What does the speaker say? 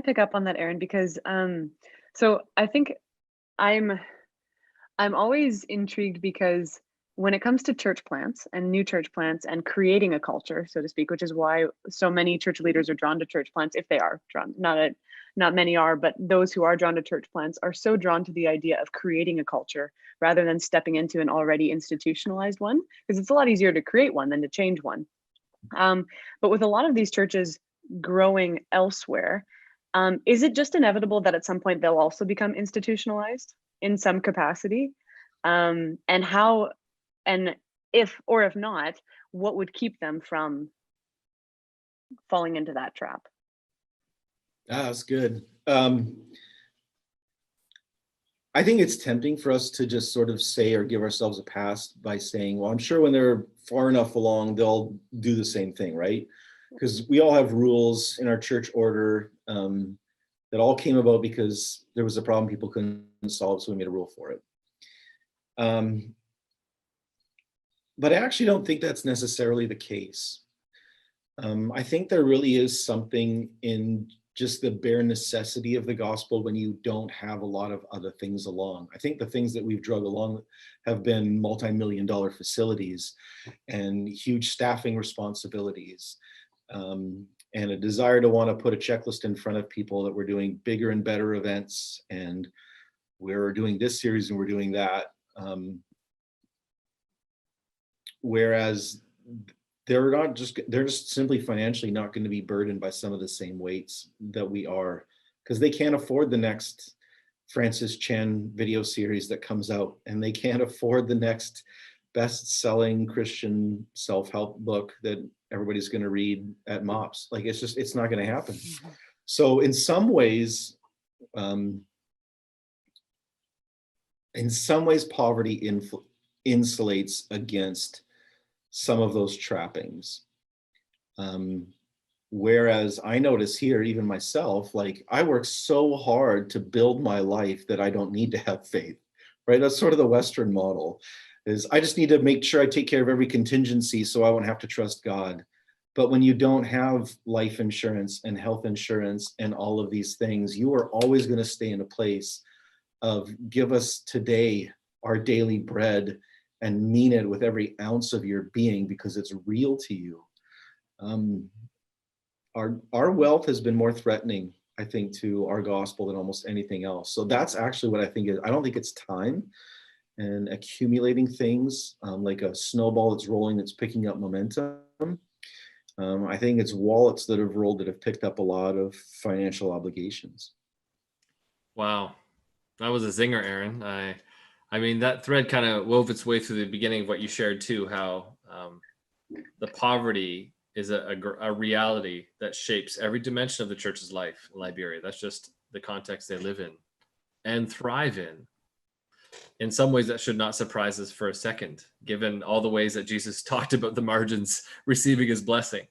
I pick up on that, Aaron? Because so I think I'm I'm always intrigued because when it comes to church plants and new church plants and creating a culture, so to speak, which is why so many church leaders are drawn to church plants, if they are drawn, not many are, but those who are drawn to church plants are so drawn to the idea of creating a culture rather than stepping into an already institutionalized one, because it's a lot easier to create one than to change one. But with a lot of these churches growing elsewhere, is it just inevitable that at some point they'll also become institutionalized in some capacity? And how, and if or if not, what would keep them from falling into that trap? Ah, that's good. I think it's tempting for us to just sort of say or give ourselves a pass by saying, well, I'm sure when they're far enough along, they'll do the same thing, right? Because we all have rules in our church order that all came about because there was a problem people couldn't solve, so we made a rule for it. But I actually don't think that's necessarily the case. I think there really is something in just the bare necessity of the gospel when you don't have a lot of other things along. I think the things that we've drug along have been multi-million-dollar facilities and huge staffing responsibilities, and a desire to want to put a checklist in front of people that we're doing bigger and better events, and we're doing this series and we're doing that. Whereas they're just simply financially not going to be burdened by some of the same weights that we are, because they can't afford the next Francis Chan video series that comes out, and they can't afford the next best-selling Christian self-help book that everybody's going to read at MOPS. Like, it's not going to happen. So in some ways poverty insulates against some of those trappings. Whereas I notice here, even myself, like, I work so hard to build my life that I don't need to have faith, right? That's sort of the Western model, is I just need to make sure I take care of every contingency so I won't have to trust God. But when you don't have life insurance and health insurance and all of these things, you are always going to stay in a place of give us today our daily bread, and mean it with every ounce of your being because it's real to you. Our wealth has been more threatening, I think, to our gospel than almost anything else. So that's actually what I think is, I don't think it's time and accumulating things like a snowball that's rolling, that's picking up momentum. I think it's wallets that have rolled that have picked up a lot of financial obligations. Wow. That was a zinger, Aaron. I mean, that thread kind of wove its way through the beginning of what you shared too, how the poverty is a reality that shapes every dimension of the church's life in Liberia. That's just the context they live in and thrive in. In some ways, that should not surprise us for a second, given all the ways that Jesus talked about the margins receiving his blessing.